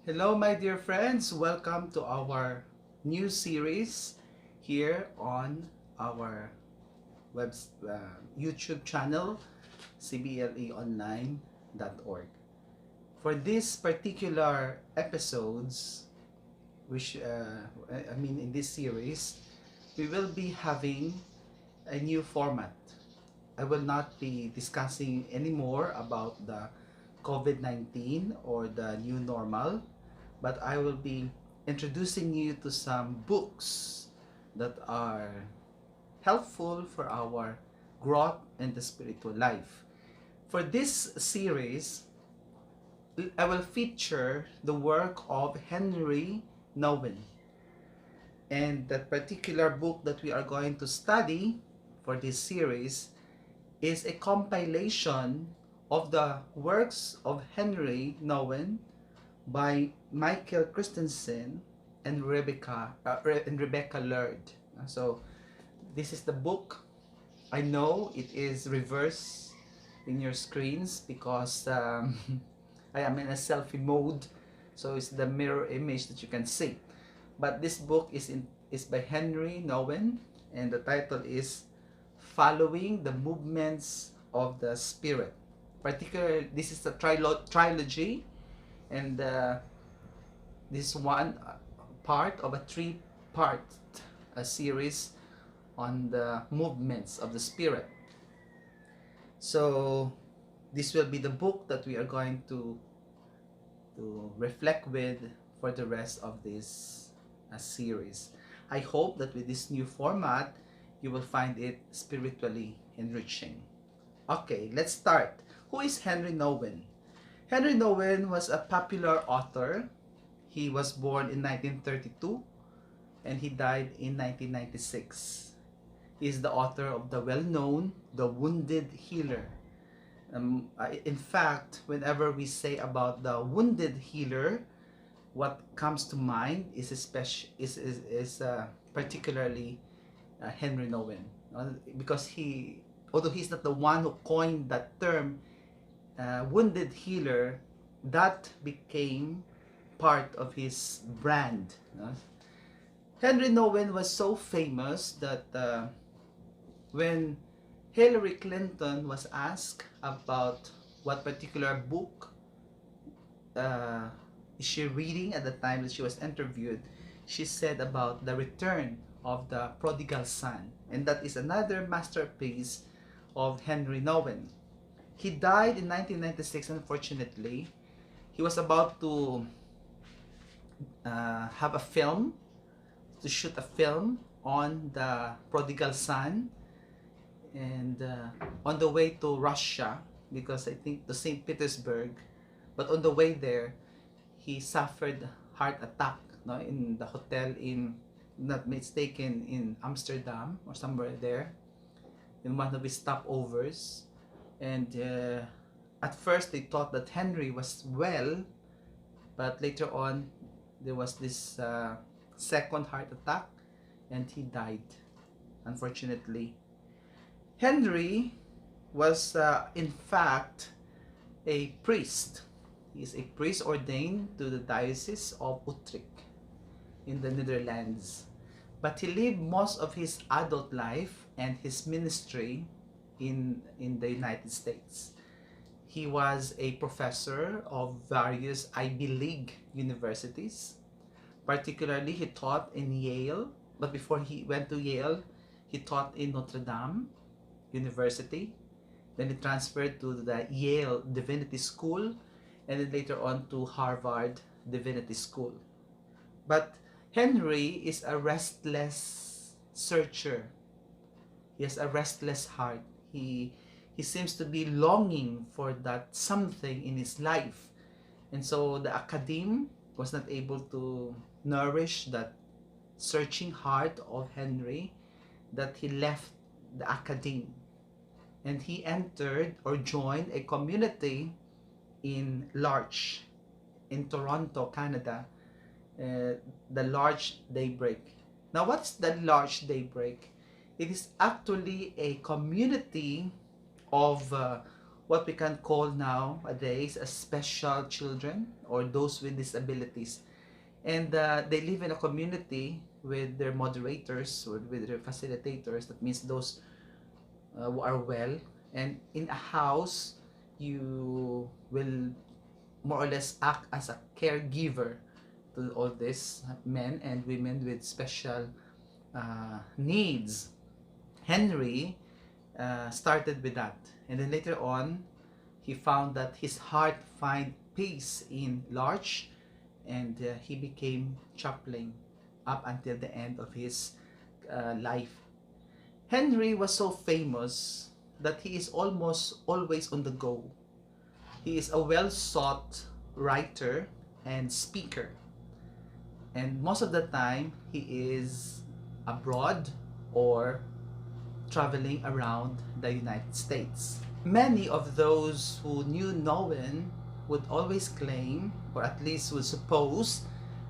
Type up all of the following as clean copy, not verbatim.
Hello, my dear friends. Welcome to our new series here on our web YouTube channel, cbleonline.org. For this particular episodes, which in this series, we will be having a new format. I will not be discussing anymore about the COVID-19 or the new normal, but I will be introducing you to some books that are helpful for our growth in the spiritual life. For this series, I will feature the work of Henry Nouwen. And that particular book that we are going to study for this series is a compilation of the works of Henry Nouwen by Michael Christensen and Rebecca Laird. So this is the book. I know it is reversed in your screens because I am in a selfie mode, so it's the mirror image that you can see. But this book is by Henry Nouwen, and the title is Following the Movements of the Spirit. Particularly, this is a trilogy, and this one part of a three-part series on the movements of the Spirit. So this will be the book that we are going to reflect with for the rest of this series. I hope that with this new format, you will find it spiritually enriching. Okay, let's start. Who is Henry Nouwen? Henry Nouwen was a popular author. He was born in 1932 and he died in 1996. He is the author of the well-known The Wounded Healer. In fact, whenever we say about the Wounded Healer, what comes to mind is particularly Henry Nouwen, because although he's not the one who coined that term, wounded healer, that became part of his brand. Henry Nouwen was so famous that when Hillary Clinton was asked about what particular book is she reading at the time that she was interviewed, she said about The Return of the Prodigal Son, and that is another masterpiece of Henry Nouwen. He died in 1996, unfortunately. He was about to have a film, to shoot a film on the prodigal son, and on the way to Russia, because I think to St. Petersburg, but on the way there, he suffered heart attack, in the hotel in, not mistaken, in Amsterdam or somewhere there, in one of his stopovers. And at first they thought that Henry was well, but later on there was this second heart attack and he died, unfortunately. Henry was in fact a priest. He is a priest ordained to the Diocese of Utrecht in the Netherlands. But he lived most of his adult life and his ministry in the United States. He was a professor of various Ivy League universities. Particularly, he taught in Yale, but before he went to Yale, he taught in Notre Dame University. Then he transferred to the Yale Divinity School, and then later on to Harvard Divinity School. But Henry is a restless searcher. He has a restless heart. He seems to be longing for that something in his life. And so the academe was not able to nourish that searching heart of Henry, that he left the academe. And he entered or joined a community in Larch, in Toronto, Canada, the Larch Daybreak. Now, what's the Larch Daybreak? It is actually a community of what we can call nowadays as special children or those with disabilities. And they live in a community with their moderators or with their facilitators. That means those who are well. And in a house, you will more or less act as a caregiver to all these men and women with special needs. Henry started with that, and then later on he found that his heart find peace in large, and he became chaplain up until the end of his life. Henry was so famous that he is almost always on the go. He is a well sought writer and speaker, and most of the time he is abroad or traveling around the United States. Many of those who knew Nowen would always claim, or at least would suppose,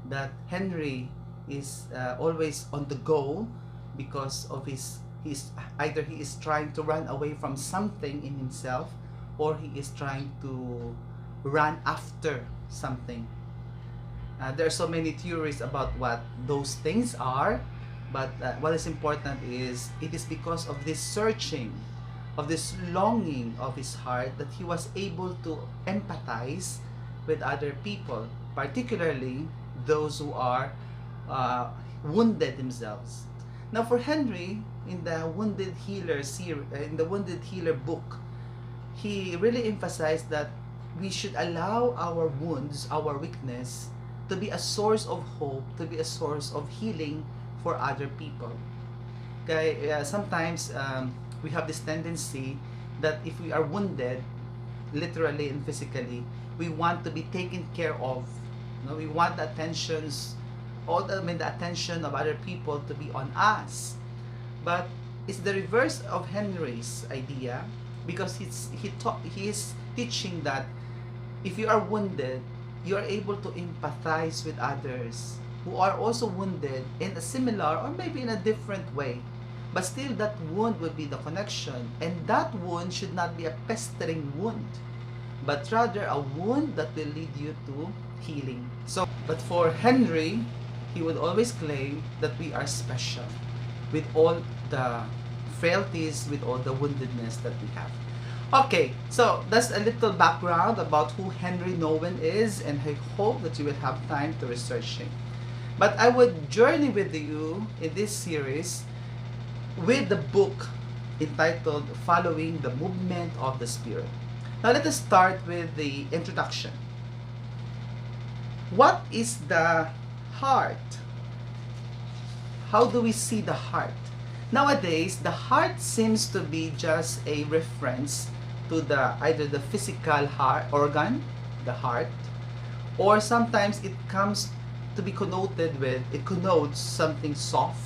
that Henry is always on the go because of either he is trying to run away from something in himself, or he is trying to run after something. There are so many theories about what those things are, but what is important is it is because of this searching, of this longing of his heart, that he was able to empathize with other people, particularly those who are wounded themselves. Now, for Henry, in the Wounded Healer in the Wounded Healer book, he really emphasized that we should allow our wounds, our weakness, to be a source of hope, to be a source of healing for other people. Okay, sometimes we have this tendency that if we are wounded, literally and physically, we want to be taken care of. You know, we want the attentions, the attention of other people to be on us. But it's the reverse of Henry's idea, because he is teaching that if you are wounded, you are able to empathize with others who are also wounded in a similar or maybe in a different way. But still, that wound will be the connection, and that wound should not be a pestering wound, but rather a wound that will lead you to healing. But for Henry, he would always claim that we are special with all the frailties, with all the woundedness that we have. Okay, so that's a little background about who Henry Nowen is, and I hope that you will have time to research him. But I would journey with you in this series with the book entitled Following the Movement of the Spirit. Now let us start with the introduction. What is the heart? How do we see the heart? Nowadays, the heart seems to be just a reference to either the physical heart organ, the heart, or sometimes it comes to be it connotes something soft,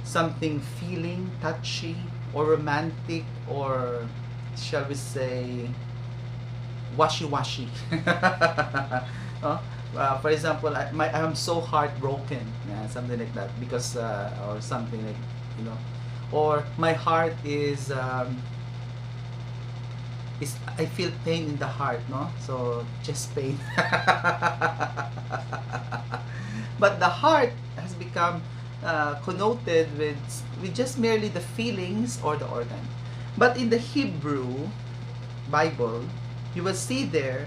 something feeling, touchy, or romantic, or shall we say, washy-washy. For example, I'm so heartbroken, something like that, because or something like, or my heart is I feel pain in the heart, no? So chest pain. But the heart has become connoted with just merely the feelings or the organ. But in the Hebrew Bible, you will see there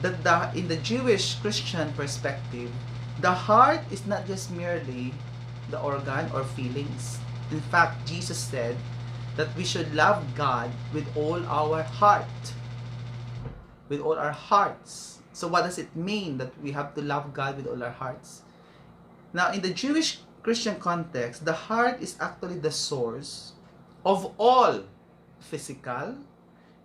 that in the Jewish Christian perspective, the heart is not just merely the organ or feelings. In fact, Jesus said that we should love God with all our heart, with all our hearts. So what does it mean that we have to love God with all our hearts? Now, in the Jewish Christian context, the heart is actually the source of all physical,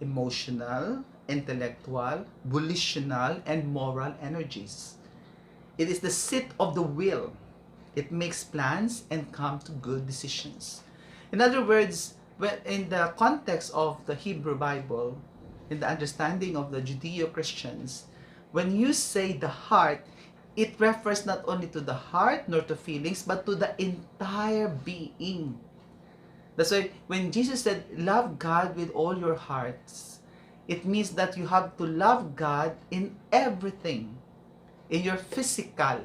emotional, intellectual, volitional, and moral energies. It is the seat of the will. It makes plans and comes to good decisions. In other words, in the context of the Hebrew Bible, in the understanding of the Judeo-Christians, when you say the heart, it refers not only to the heart nor to feelings, but to the entire being. That's why when Jesus said, love God with all your hearts, It means that you have to love God in everything. In your physical.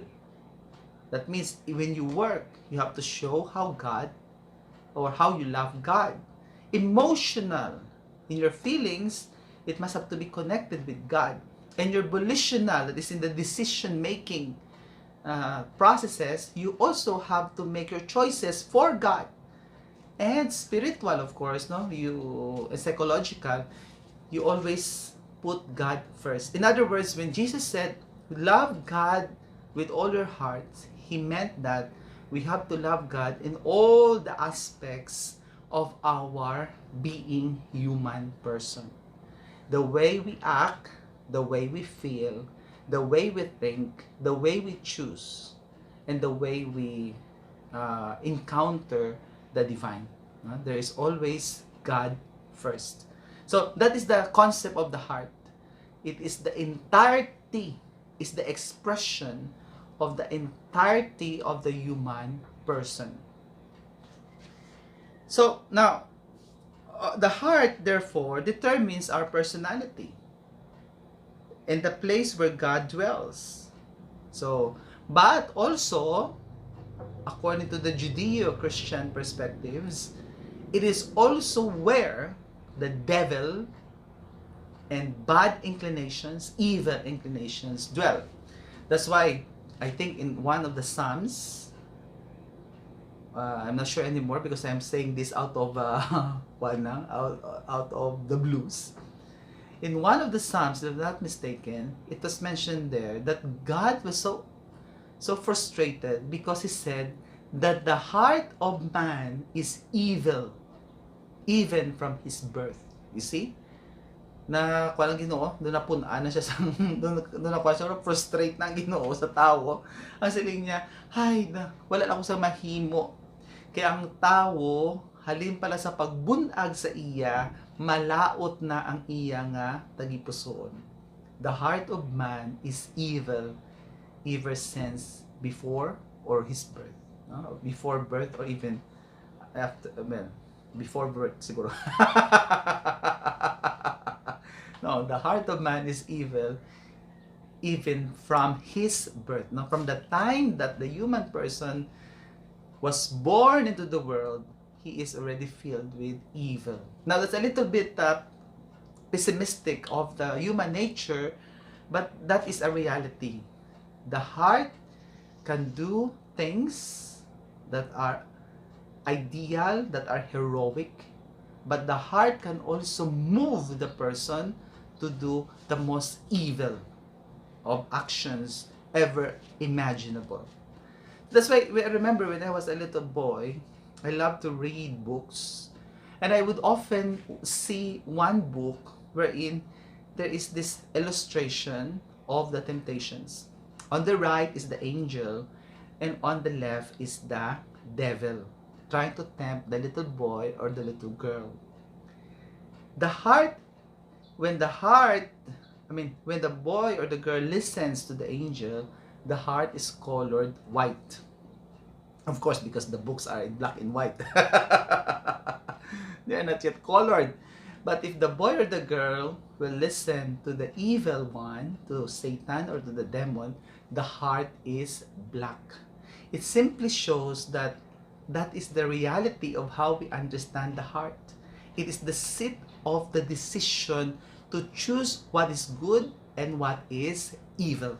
That means when you work, you have to show how God or how you love God. Emotional. In your feelings, it must have to be connected with God. And your volitional, that is in the decision-making processes, you also have to make your choices for God. And spiritual, of course, no? You psychological, you always put God first. In other words, when Jesus said, love God with all your heart, He meant that we have to love God in all the aspects of our being human person. The way we act, the way we feel, the way we think, the way we choose, and the way we encounter the divine. There is always God first. So that is the concept of the heart. It is the entirety, is the expression of the entirety of the human person. So now, the heart therefore determines our personality and the place where God dwells. So, but also, according to the Judeo-Christian perspectives, it is also where the devil and bad inclinations, evil inclinations dwell. That's why I think in one of the Psalms, I'm not sure anymore because I'm saying this out of out of the blues. In one of the Psalms, if I'm not mistaken, it was mentioned there that God was so frustrated because He said that the heart of man is evil even from his birth. You see? Na kuha ng Ginoo, doon napunaan na siya sa doon na kuha siya, frustrate na ang Ginoo sa tao. Ang saling niya, hay, wala na ako sa mahimo. Kaya ang tao, halin pala sa pagbunag sa iya, malaot na ang iya nga tagipusoon. The heart of man is evil ever since before or his birth. Before birth or even after, before birth siguro. No, the heart of man is evil even from his birth. No? From the time that the human person was born into the world, he is already filled with evil. Now, that's a little bit pessimistic of the human nature, but that is a reality. The heart can do things that are ideal, that are heroic, but the heart can also move the person to do the most evil of actions ever imaginable. That's why I remember when I was a little boy, I loved to read books, and I would often see one book wherein there is this illustration of the temptations. On the right is the angel, and on the left is the devil trying to tempt the little boy or the little girl. The heart, when the boy or the girl listens to the angel, the heart is colored white. Of course, because the books are in black and white. They are not yet colored. But if the boy or the girl will listen to the evil one, to Satan or to the demon, the heart is black. It simply shows that that is the reality of how we understand the heart. It is the seat of the decision to choose what is good and what is evil.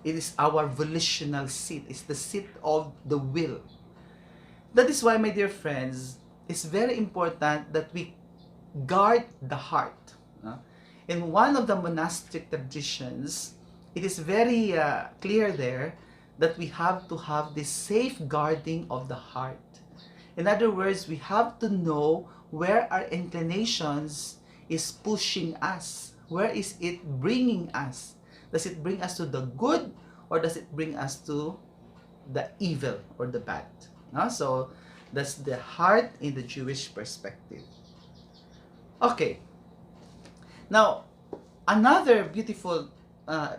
It is our volitional seat. It's the seat of the will. That is why, my dear friends, it's very important that we guard the heart. In one of the monastic traditions, it is very clear there that we have to have this safeguarding of the heart. In other words, we have to know where our inclinations is pushing us. Where is it bringing us? Does it bring us to the good, or does it bring us to the evil or the bad? So that's the heart in the Jewish perspective. Okay. Now, another beautiful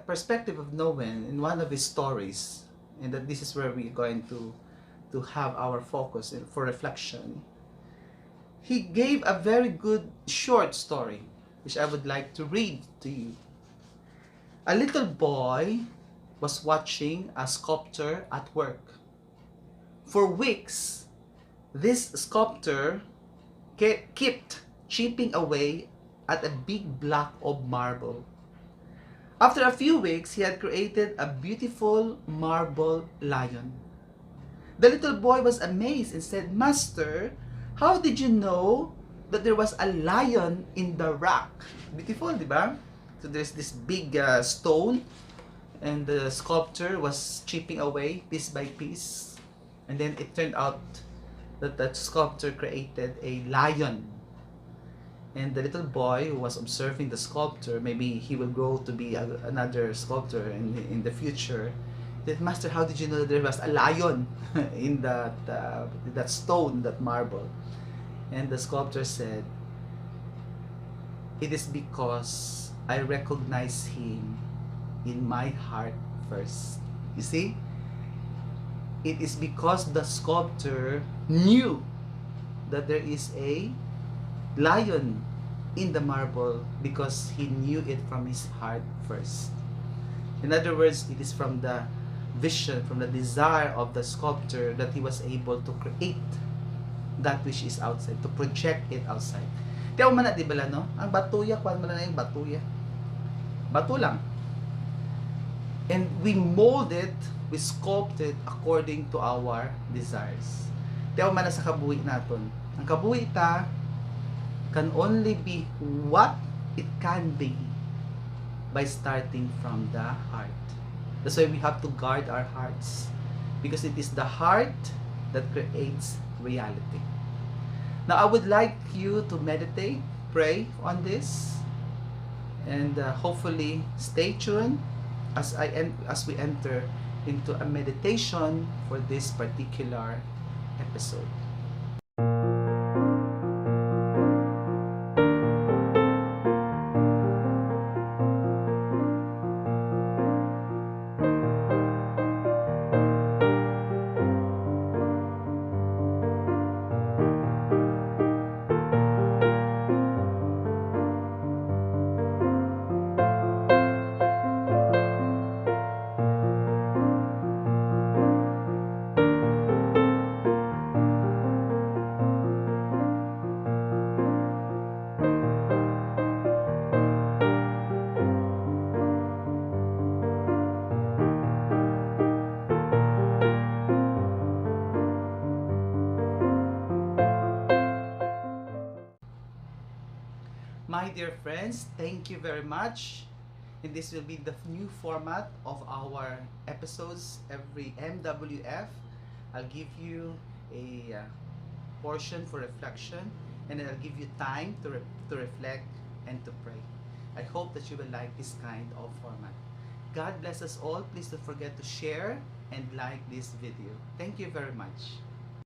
perspective of Noah in one of his stories, and that this is where we're going to have our focus for reflection. He gave a very good short story which I would like to read to you. A little boy was watching a sculptor at work. For weeks, this sculptor kept chipping away at a big block of marble. After a few weeks, he had created a beautiful marble lion. The little boy was amazed and said, "Master, how did you know that there was a lion in the rock?" Beautiful, di ba? So there's this big stone, and the sculptor was chipping away piece by piece. And then it turned out that that sculptor created a lion. And the little boy who was observing the sculptor, maybe he will grow to be another sculptor in the future. Said, "Master, how did you know that there was a lion in that stone, that marble?" And the sculptor said, "It is because I recognize him in my heart first." You see? It is because the sculptor knew that there is a lion in the marble because he knew it from his heart first. In other words, it is from the vision, from the desire of the sculptor that he was able to create that which is outside, to project it outside. Tiyaw man na, di ba no? Ang batuya, kuwan mo na yung batuya. Bato lang. And we mold it, we sculpt it according to our desires. Tiyaw man na sa kabuhi naton. Ang kabuhi ta can only be what it can be by starting from the heart. That's why we have to guard our hearts, because it is the heart that creates reality. Now I would like you to meditate, pray on this, and hopefully stay tuned as we enter into a meditation for this particular episode. My dear friends, thank you very much. And this will be the new format of our episodes every MWF. I'll give you a portion for reflection, and then I'll give you time to reflect and to pray. I hope that you will like this kind of format. God bless us all. Please don't forget to share and like this video. Thank you very much.